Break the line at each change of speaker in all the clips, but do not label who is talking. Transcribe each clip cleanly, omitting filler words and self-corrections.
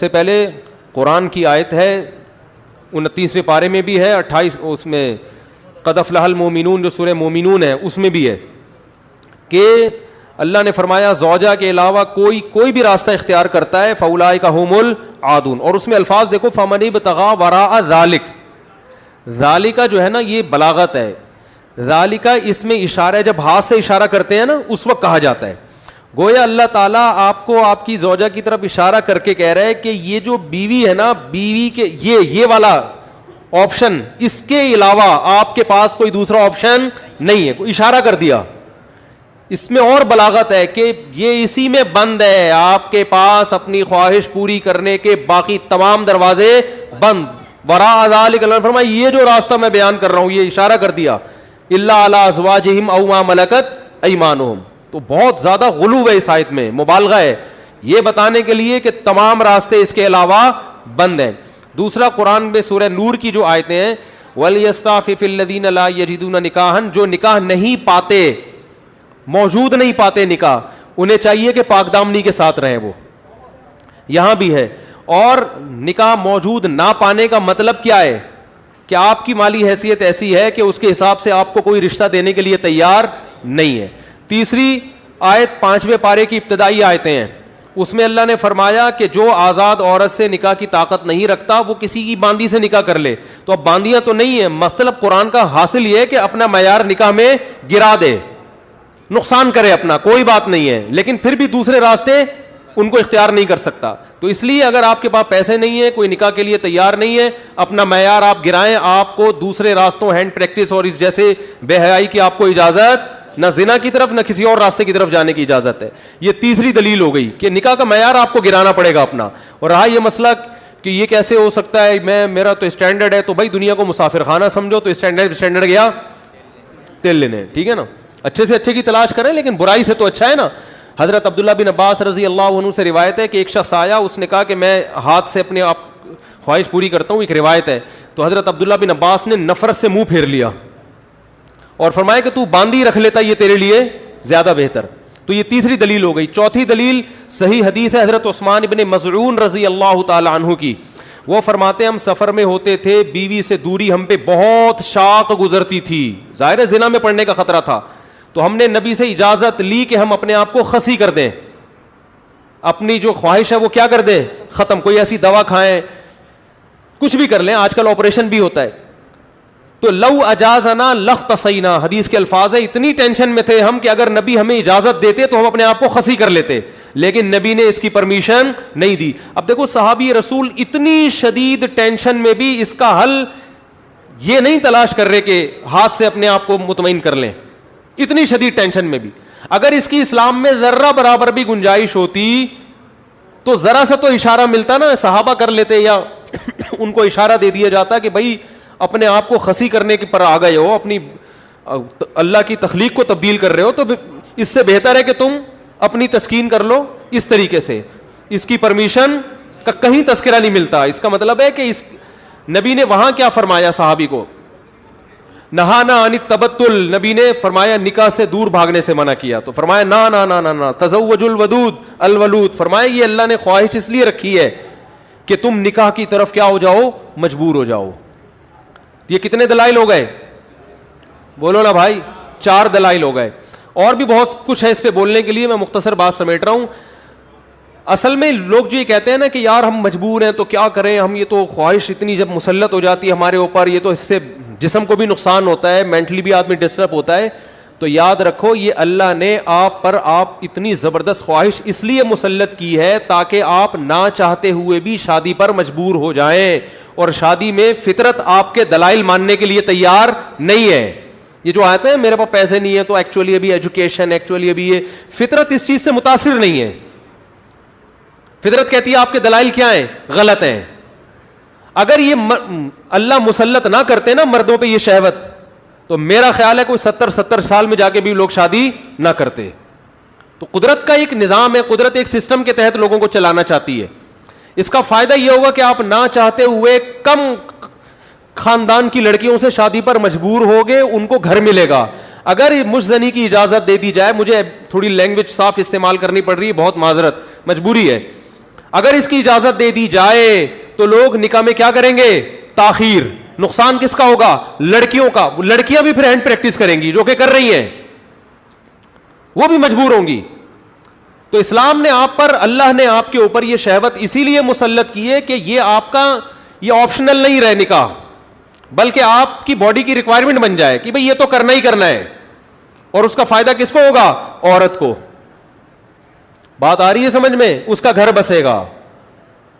سے پہلے قرآن کی آیت ہے 29ویں پارے میں بھی ہے, 28 اس میں قد افلح المؤمنون جو سورہ مومنون ہے اس میں بھی ہے کہ اللہ نے فرمایا زوجہ کے علاوہ کوئی بھی راستہ اختیار کرتا ہے فاولئک هم العادون. اور اس میں الفاظ دیکھو فمن ابتغى وراء ذلک, ذالک جو ہے نا یہ بلاغت ہے, ذالک اس میں اشارہ ہے, جب ہاتھ سے اشارہ کرتے ہیں نا اس وقت کہا جاتا ہے. گویا اللہ تعالیٰ آپ کو آپ کی زوجہ کی طرف اشارہ کر کے کہہ رہے ہیں کہ یہ جو بیوی ہے نا, بیوی کے یہ والا آپشن, اس کے علاوہ آپ کے پاس کوئی دوسرا آپشن نہیں ہے. کوئی اشارہ کر دیا, اس میں اور بلاغت ہے کہ یہ اسی میں بند ہے, آپ کے پاس اپنی خواہش پوری کرنے کے باقی تمام دروازے بند. وراء ذلک اللہ نے فرمایا یہ جو راستہ میں بیان کر رہا ہوں, یہ اشارہ کر دیا الا علی ازواجہم او ما ملکت ایمانہم. تو بہت زیادہ غلو ہے اس آیت میں, مبالغہ ہے یہ بتانے کے لیے کہ تمام راستے اس کے علاوہ بند ہیں. دوسرا قرآن میں سورہ نور کی جو آیتیں ہیں وَلْيَسْتَعْفِفِ الَّذِينَ لَا يَجِدُونَ نِكَاحًا, جو نکاح نہیں پاتے, موجود نہیں پاتے نکاح, انہیں چاہیے کہ پاک دامنی کے ساتھ رہیں. وہ یہاں بھی ہے. اور نکاح موجود نہ پانے کا مطلب کیا ہے کہ آپ کی مالی حیثیت ایسی ہے کہ اس کے حساب سے آپ کو کوئی رشتہ دینے کے لیے تیار نہیں ہے. تیسری آیت 5ویں پارے کی ابتدائی آیتیں ہیں, اس میں اللہ نے فرمایا کہ جو آزاد عورت سے نکاح کی طاقت نہیں رکھتا وہ کسی کی باندی سے نکاح کر لے. تو اب باندیاں تو نہیں ہیں, مطلب قرآن کا حاصل یہ ہے کہ اپنا معیار نکاح میں گرا دے, نقصان کرے اپنا, کوئی بات نہیں ہے, لیکن پھر بھی دوسرے راستے ان کو اختیار نہیں کر سکتا. تو اس لیے اگر آپ کے پاس پیسے نہیں ہیں, کوئی نکاح کے لیے تیار نہیں ہے, اپنا معیار آپ گرائیں, آپ کو دوسرے راستوں ہینڈ پریکٹس اور اس جیسے بے حیائی کی آپ کو اجازت, نہ زنا کی طرف نہ کسی اور راستے کی طرف جانے کی اجازت ہے. یہ تیسری دلیل ہو گئی کہ نکاح کا معیار آپ کو گرانا پڑے گا اپنا. اور رہا یہ مسئلہ کہ یہ کیسے ہو سکتا ہے, میرا تو اسٹینڈرڈ ہے, تو بھائی دنیا کو مسافر خانہ سمجھو, تو اسٹینڈرڈ گیا تیل لینے, ٹھیک ہے نا, اچھے سے اچھے کی تلاش کریں لیکن برائی سے تو اچھا ہے نا. حضرت عبداللہ بن عباس رضی اللہ عنہ سے روایت ہے کہ ایک شخص آیا, اس نے کہا کہ میں ہاتھ سے اپنے آپ خواہش پوری کرتا ہوں, ایک روایت ہے. تو حضرت عبداللہ بن عباس نے نفرت سے منہ پھیر لیا اور فرمایا کہ تو باندھی رکھ لیتا, یہ تیرے لیے زیادہ بہتر. تو یہ تیسری دلیل ہو گئی. چوتھی دلیل صحیح حدیث ہے حضرت عثمان بن مظعون رضی اللہ تعالی عنہ کی. وہ فرماتے ہم سفر میں ہوتے تھے, بیوی سے دوری ہم پہ بہت شاق گزرتی تھی, ظاہر زنا میں پڑنے کا خطرہ تھا. تو ہم نے نبی سے اجازت لی کہ ہم اپنے آپ کو خسی کر دیں, اپنی جو خواہش ہے وہ کیا کر دیں, ختم. کوئی ایسی دوا کھائیں, کچھ بھی کر لیں, آج کل آپریشن بھی ہوتا ہے. تو لو اجازنا لاختصینا, حدیث کے الفاظ ہے, اتنی ٹینشن میں تھے ہم کہ اگر نبی ہمیں اجازت دیتے تو ہم اپنے آپ کو خسی کر لیتے, لیکن نبی نے اس کی پرمیشن نہیں دی. اب دیکھو صحابی رسول اتنی شدید ٹینشن میں بھی اس کا حل یہ نہیں تلاش کر رہے کہ ہاتھ سے اپنے آپ کو مطمئن کر لیں, اتنی شدید ٹینشن میں بھی. اگر اس کی اسلام میں ذرہ برابر بھی گنجائش ہوتی تو ذرا سا تو اشارہ ملتا نا, صحابہ کر لیتے یا ان کو اشارہ دے دیا جاتا کہ بھائی اپنے آپ کو خسی کرنے کے پر آ گئے ہو, اپنی اللہ کی تخلیق کو تبدیل کر رہے ہو, تو اس سے بہتر ہے کہ تم اپنی تسکین کر لو اس طریقے سے. اس کی پرمیشن کا کہیں تذکرہ نہیں ملتا. اس کا مطلب ہے کہ اس نبی نے وہاں کیا فرمایا صحابی کو, نہانا عن التبتل, نبی نے فرمایا نکاح سے دور بھاگنے سے منع کیا. تو فرمایا نا نا نا نا نا تزوج الودود الولود, فرمایا یہ اللہ نے خواہش اس لیے رکھی ہے کہ تم نکاح کی طرف کیا ہو جاؤ, مجبور ہو جاؤ. یہ کتنے دلائل ہو گئے, بولو نا بھائی, 4 دلائل ہو گئے. اور بھی بہت کچھ ہے اس پہ بولنے کے لیے, میں مختصر بات سمیٹ رہا ہوں. اصل میں لوگ جو یہ کہتے ہیں نا کہ یار ہم مجبور ہیں تو کیا کریں, ہم یہ تو خواہش اتنی جب مسلط ہو جاتی ہے ہمارے اوپر, یہ تو اس سے جسم کو بھی نقصان ہوتا ہے, مینٹلی بھی آدمی ڈسٹرب ہوتا ہے. تو یاد رکھو یہ اللہ نے آپ پر اتنی زبردست خواہش اس لیے مسلط کی ہے تاکہ آپ نہ چاہتے ہوئے بھی شادی پر مجبور ہو جائیں, اور شادی میں فطرت آپ کے دلائل ماننے کے لیے تیار نہیں ہے. یہ جو آتے ہیں میرے پاس پیسے نہیں ہے تو ایکچولی ابھی ایجوکیشن, ایکچولی ابھی یہ, فطرت اس چیز سے متاثر نہیں ہے. فطرت کہتی ہے آپ کے دلائل کیا ہیں, غلط ہیں. اگر یہ اللہ مسلط نہ کرتے نا مردوں پہ یہ شہوت, تو میرا خیال ہے کوئی 70 سال میں جا کے بھی لوگ شادی نہ کرتے. تو قدرت کا ایک نظام ہے, قدرت ایک سسٹم کے تحت لوگوں کو چلانا چاہتی ہے. اس کا فائدہ یہ ہوگا کہ آپ نہ چاہتے ہوئے کم خاندان کی لڑکیوں سے شادی پر مجبور ہوگے, ان کو گھر ملے گا. اگر مجھ زنی کی اجازت دے دی جائے, مجھے تھوڑی لینگویج صاف استعمال کرنی پڑ رہی ہے, بہت معذرت, مجبوری ہے. اگر اس کی اجازت دے دی جائے تو لوگ نکاح میں کیا کریں گے؟ تاخیر. نقصان کس کا ہوگا؟ لڑکیوں کا. لڑکیاں بھی پھر ہینڈ پریکٹس کریں گی جو کہ کر رہی ہیں, وہ بھی مجبور ہوں گی. تو اسلام نے آپ پر, اللہ نے آپ کے اوپر یہ شہوت اسی لیے مسلط کی ہے کہ یہ آپ کا یہ آپشنل نہیں رہے نکاح, بلکہ آپ کی باڈی کی ریکوائرمنٹ بن جائے کہ بھئی یہ تو کرنا ہی کرنا ہے. اور اس کا فائدہ کس کو ہوگا؟ عورت کو. بات آ رہی ہے سمجھ میں؟ اس کا گھر بسے گا.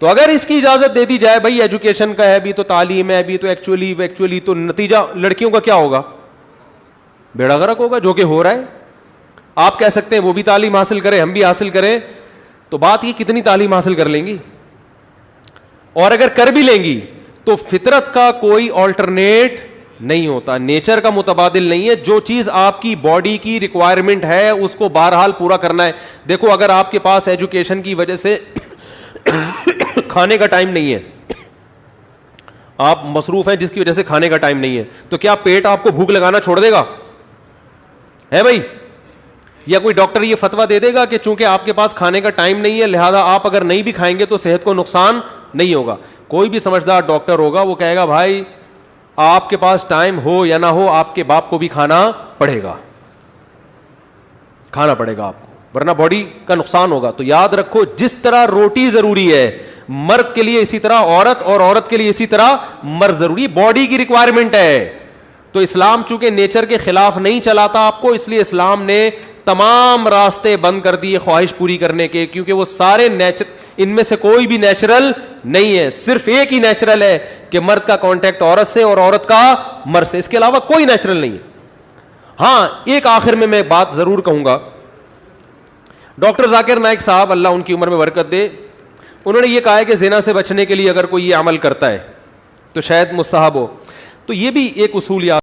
تو اگر اس کی اجازت دے دی جائے, بھائی ایجوکیشن کا ہے بھی تو, تعلیم ہے بھی تو, ایکچولی تو نتیجہ لڑکیوں کا کیا ہوگا؟ بیڑا غرق ہوگا, جو کہ ہو رہا ہے. آپ کہہ سکتے ہیں وہ بھی تعلیم حاصل کریں, ہم بھی حاصل کریں, تو بات یہ کتنی تعلیم حاصل کر لیں گی؟ اور اگر کر بھی لیں گی تو فطرت کا کوئی آلٹرنیٹ نہیں ہوتا, نیچر کا متبادل نہیں ہے. جو چیز آپ کی باڈی کی ریکوائرمنٹ ہے اس کو بہرحال پورا کرنا ہے. دیکھو اگر آپ کے پاس ایجوکیشن کی وجہ سے کھانے کا ٹائم نہیں ہے, آپ مصروف ہیں جس کی وجہ سے کھانے کا ٹائم نہیں ہے, تو کیا پیٹ آپ کو بھوک لگانا چھوڑ دے گا؟ ہے بھائی؟ یا کوئی ڈاکٹر یہ فتویٰ دے دے گا کہ چونکہ آپ کے پاس کھانے کا ٹائم نہیں ہے لہذا آپ اگر نہیں بھی کھائیں گے تو صحت کو نقصان نہیں ہوگا؟ کوئی بھی سمجھدار ڈاکٹر ہوگا وہ کہے گا بھائی آپ کے پاس ٹائم ہو یا نہ ہو آپ کے باپ کو بھی کھانا پڑے گا, کھانا پڑے گا آپ کو, ورنہ باڈی کا نقصان ہوگا. تو یاد رکھو, جس طرح روٹی ضروری ہے مرد کے لیے اسی طرح عورت, اور عورت کے لیے اسی طرح مرد ضروری, باڈی کی ریکوائرمنٹ ہے. تو اسلام چونکہ نیچر کے خلاف نہیں چلاتا آپ کو, اس لیے اسلام نے تمام راستے بند کر دیے خواہش پوری کرنے کے, کیونکہ وہ سارے ان میں سے کوئی بھی نیچرل نہیں ہے. صرف ایک ہی نیچرل ہے کہ مرد کا کانٹیکٹ عورت سے اور عورت کا مرد سے, اس کے علاوہ کوئی نیچرل نہیں ہے. ہاں ایک آخر میں بات ضرور کہوں گا, ڈاکٹر ذاکر نائک صاحب اللہ ان کی عمر میں برکت دے, انہوں نے یہ کہا ہے کہ زنا سے بچنے کے لیے اگر کوئی یہ عمل کرتا ہے تو شاید مستحب ہو. تو یہ بھی ایک اصول یاد